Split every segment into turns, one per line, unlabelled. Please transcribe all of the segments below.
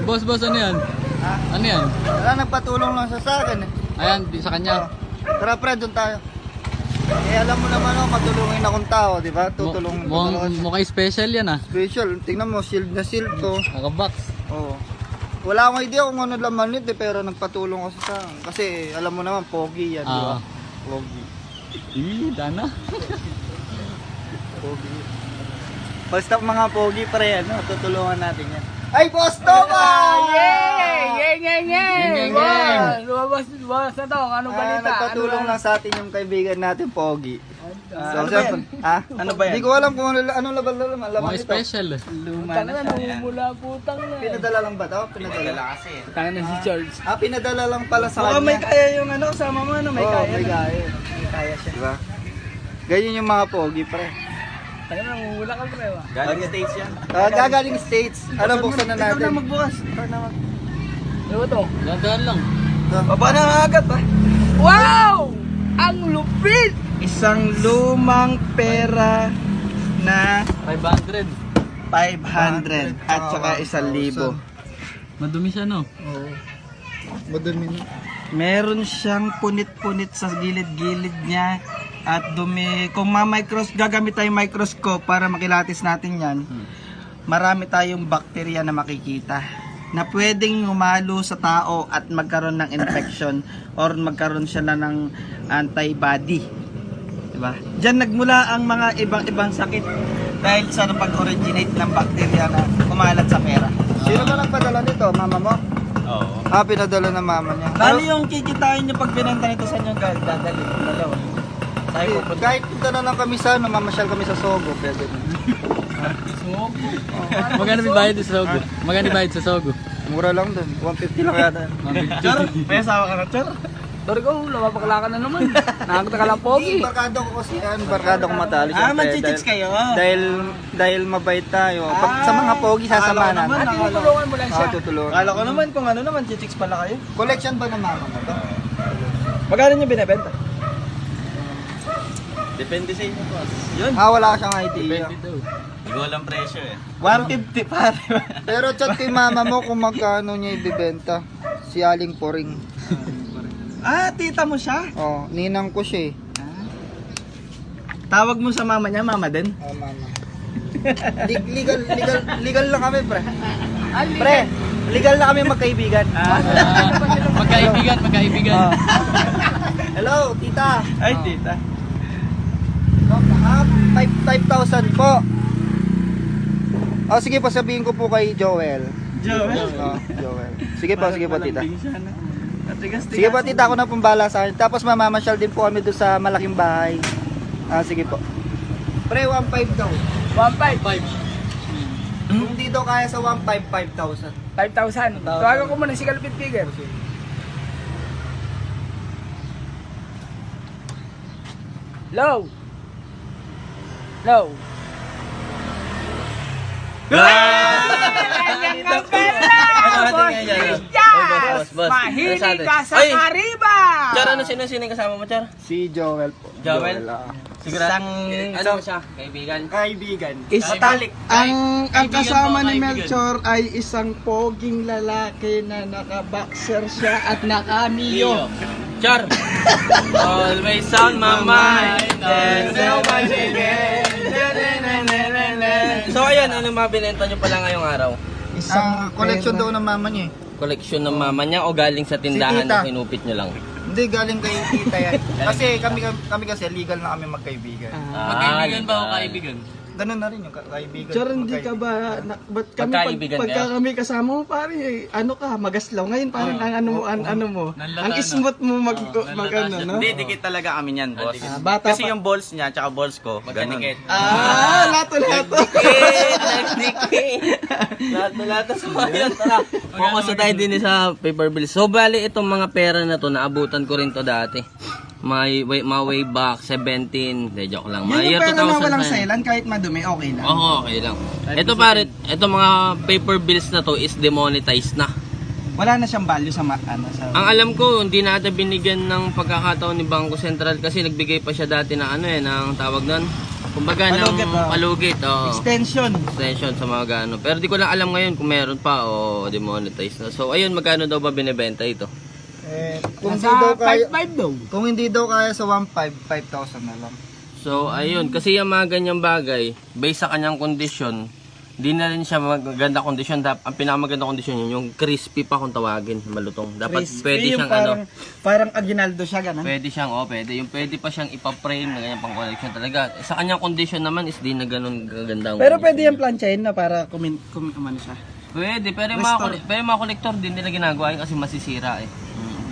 Boss, ano yan?
Ha?
Ano yan?
Wala, nagpatulong lang siya sa akin eh.
Ayan, sa kanya.
Tara pre, doon tayo. Eh alam mo naman ako, matulungin akong tao, di ba? Tutulungan.
Mukhang special yan ah.
Special, tingnan mo, shield na shield to.
Naka-box.
Oo. Wala akong idea kung ano laman nito eh, pero nagpatulong kasi sa akin. Kasi alam mo naman, pogi yan, di ba? Pogi.
Dana.
Pogi. Basta mga pogi pre, ano, tutulungan natin yan. Ay, Boss Toma!
Yay!
Yay!
Lumabas na to. Anong balita?
Nagpatulong lang sa atin yung kaibigan natin, Pogi.
Ano ba yan?
Ha?
Ano ba yan?
Hindi ko alam kung anong laban
Mga
ito.
special.
Luma na siya. Mula putang na.
Pinadala lang ba ito? Pinadala kasi.
Tangan na si Charles.
Pinadala lang pala sa
Baka
kanya.
may kaya yung ano, kasama mo, ano, may
Oo,
kaya.
may kaya.
May kaya siya.
Diba? Ganyan yung mga Pogi, pre.
Tangan na, mula ka pre.
Galing States yan.
Gagaling States. Ano, buksan na natin.
Ikaw na magbukas. Ikaw na mag... Ano to?
Dahan lang.
Baba na nga agad ba? Wow! Ang lupit! Isang lumang pera na
500.
500 at saka 1,000.
Madumi siya no?
Oo. Madumi na.
Meron siyang punit-punit sa gilid-gilid niya at dumi. Kung gagamit tayong microscope para makilatis natin yan, marami tayong bakterya na makikita na pwedeng humalo sa tao at magkaroon ng infection or magkaroon siya na ng antibody. Diba? Diyan nagmula ang mga ibang sakit dahil sa pag-originate ng bakterya na kumalat sa pera.
Sino ba nagpadala nito? Mama mo?
Oo.
Pinadala ng mama niya.
Bali yung kikitain niyo pag binenta nito sa inyo, guys, dadali yung dalawa. Tayo pupunta.
Kahit punta na lang kami sa mamasyal kami sa Sogo, pwede na.
Magkano bayad sa Sogo? Magkano bayad sa Sogo?
Mura lang dun, 150 lang yata.
Char, may asawa ka na, Char? Sorry ko, lumapakala ka na naman. Nakakita ka lang pogi.
Barkado ko kasi yan, barkado ko matalo.
Manchichits kayo.
Dahil mabait tayo. Pag sa mga pogi sasamahan natin.
Tinutulungan mo lang siya.
Tutulungan.
Kala ko naman kung ano naman, chichicks pala kayo.
Collection ba ng mama mo to?
Magkano niyo binibenta?
Depende sa inyo, boss.
Yun.
Wala siyang idea.
Depende daw.
Hindi ko alam presyo eh.
150 pare.
Pero chat kay mama mo kung magkano niya ibibenta. Si Aling Poring.
Tita mo siya?
Ninang ko siya eh.
Tawag mo sa mama niya, mama din?
Mama. Legal lang kami, pre. Pre, legal na kami magkaibigan.
Magkaibigan.
Hello, tita.
Ay, tita.
5,000 po. Sige po, sabihin ko po kay Joel.
Joel.
Joel. Sige po, tita.
Tigas.
Sige po, tita, ako na pong sa akin. Tapos mamamasyal din po kami doon sa malaking bahay. Sige po. Pre, 1,500 daw.
5.
Kung di daw kaya sa 1,500, 5,000.
5,000. Tawagan ko muna si Kalupit Figure. Low. Mahilig ka sa kariba!
Char, sino kasama mo, Char?
Si Joel po.
Joel?
Sigurang
Ano siya? Kaibigan?
Kaibigan.
ang kasama ni
kaibigan.
Melchor ay isang poging lalaki na naka-boxer siya at naka-mio.
Char! Always on my mind. So ayan, ano mabinenta nyo pala ngayong araw?
Isang
Collection daw ng mama niya eh.
Koleksyon ng mama niya o galing sa tindahan
tita.
na kinupit nyo lang?
Hindi, galing kay tita yan. Kasi kami kasi legal na kami magkaibigan.
Magkaibigan ba o kaibigan?
Ganun na rin yung kaibigan.
Chor, hindi ka ba, ba't kami
Magkaibigan
pagka
kayo?
kami kasama mo pare, ano ka, magaslaw. Ngayon parang ang ano mo,
Nanlata
ang
na.
smooth mo mag
Nanlata
ano,
siya.
no?
Hindi, dikit talaga kami niyan, boss.
Bata
Kasi
pa.
yung balls niya, tsaka balls ko, ganun.
Magkanikit.
Lato.
Lahat-lahat sa bayan. Tara, focus na tayo din sa paper bills. So, bali itong mga pera na to, naabutan ko rin to dati. May way back 17, de joke lang.
Yung
Year
pera na
2000
walang
pa yan.
selan, kahit madumi, okay lang.
Oo, okay lang. Ito pare, ito mga paper bills na to is demonetized na.
Wala na siyang value sa sa
Ang alam ko, hindi na ata binigyan ng pagkakataon ni Bangko Sentral kasi nagbigay pa siya dati na ng tawag nun, kumbaga
Palugit,
ng palugit.
Extension.
Extension sa mga gano. Pero di ko lang alam ngayon kung meron pa o demonetize na. So ayun, magkano daw ba binebenta ito?
Kung hindi daw kaya,
5 daw.
kung hindi daw kaya sa 5,000 na lang.
So ayun, kasi yung mga ganyang bagay, based sa kanyang kondisyon, di na rin siya maganda kondisyon. Ang pinakamaganda kondisyon yun, yung crispy pa kung tawagin, malutong. Dapat
Crispy,
pwede
yung
siyang
parang, parang aginaldo siya, ganun.
pwede siyang, pwede. Yung pwede pa siyang ipa-frame na ganyan pang collection talaga. Sa kanyang kondisyon naman is di na ganun kaganda.
Pero pwede yung planchain na para kumano siya.
Pwede, pero yung mga kolektor din nila ginagawa yun kasi masisira eh.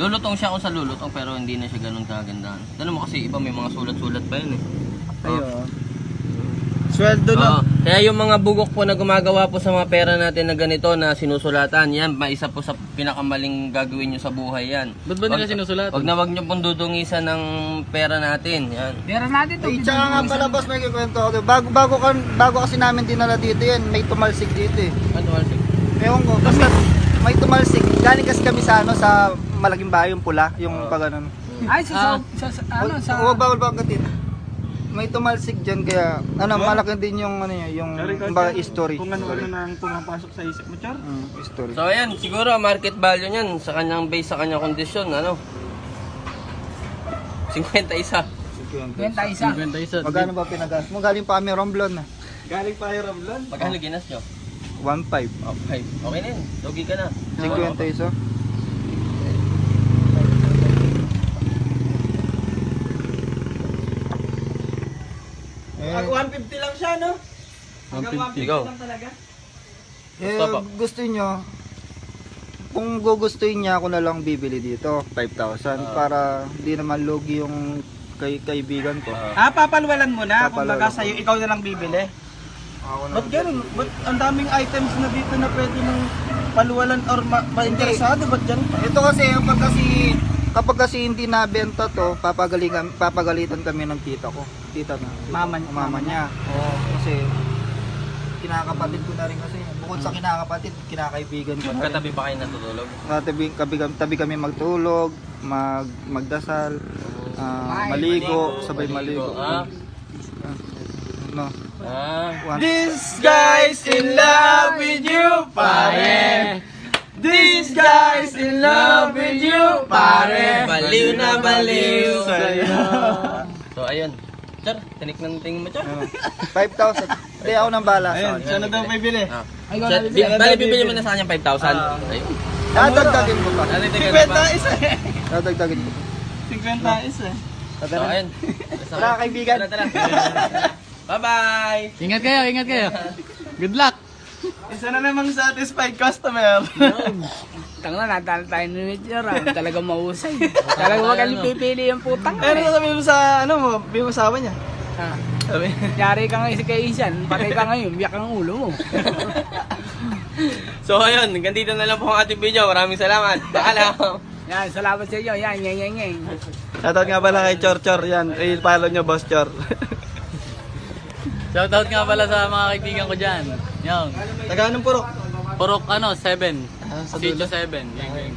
Lulutong siya kung sa lulutong pero hindi na siya ganun kagandahan. Tanong mo kasi iba may mga sulat-sulat pa yun eh.
Ayo. Sweldo
Oo.
na.
Kaya yung mga bugok po na gumagawa po sa mga pera natin na ganito na sinusulatan, yan, isa po sa pinakamaling gagawin nyo sa buhay yan.
Ba't ba nila sinusulatan?
Wag nyo pong dudungisan ng pera natin. Yan.
Ay, tsaka nga pala boss, may kikwento ako. Bago kasi namin dinala dito yan, may tumalsik dito eh.
Ano, Marcel?
Ewan ko, basta may tumalsik. Galing kasi kami sa sa malaking bahay, yung pula, yung pag ano.
Ay,
Huwag bawal ba ang katin? May tumalsik dyan kaya, malaki din yung yung history.
Kung ano nang pumapasok sa isip mo, Char?
History.
So ayan, siguro market value niyan sa kanyang base, sa kanyang kondisyon, ano? 51.
51.
Magkano ba pinagas mo? Galing pa kami Romblon na.
Galing pa yung Ramblon.
Magkano ginas nyo?
1.5.
Okay. Okay na yun. Lugi ka na.
51.
Pag 150 lang siya, no?
150.
Ikaw.
Gusto nyo, kung gugustuhin niya ako na lang bibili dito, 5,000 para di naman lugi yung kaibigan ko.
Papalwalan mo na. Kung
Papalwalan
baga
ko.
sa'yo, ikaw na lang bibili.
Ako na.
Ba't ganun? Ba't ang daming items na dito na pwede mong palwalan or ma-interesado? Ba't ganun?
Ito kasi, kapag kasi hindi nabenta to, papagalitan kami ng tita ko. Tita na. Mama niya. Oo, kasi kinakapatid ko na rin kasi. Bukod sa kinakapatid, kinakaibigan ko na rin.
Katabi pa kayo natutulog?
Tabi kami magtulog, magdasal, maligo, sabay maligo. No.
This guy's in love with you, pare. This guy's in love with you, pare.
Baliw na baliw
sa'yo.
So ayun. Char, tinik ng tingin mo, Char.
5,000. Hindi ako nang bala.
Ayun, siya na daw may bili.
Bali, bibili mo na sa kanya 5,000. Ayun.
Dadagdagin ko pa.
50 isa eh.
Dadagdagin ko.
50 isa eh.
So ayun.
Tara, kaibigan.
Tara. Bye-bye.
Ingat kayo. Good luck.
Isa na namang satisfied customer.
Tangna, natalo tayo ni Mitchell. Talagang mahusay. Talagang magaling pipili yung putang.
Pero sabi mo sa ano mo, yung asawa niya.
Ha.
Sabi.
Yari ka ngayon si Kaisan. Patay ka ngayon. Biyak ang ulo mo.
So ayun, hanggang dito na lang po ang ating video. Maraming salamat. Paalam.
Yan, salamat sa inyo. Yan, yang.
Shoutout nga pala kay Chor Chor. Yan, i-follow nyo, Boss Chor.
Shoutout nga pala sa mga kaibigan ko dyan. Yan.
Taga anong purok?
Purok 7.
Sa
Sitio
dulo.
7. Yan.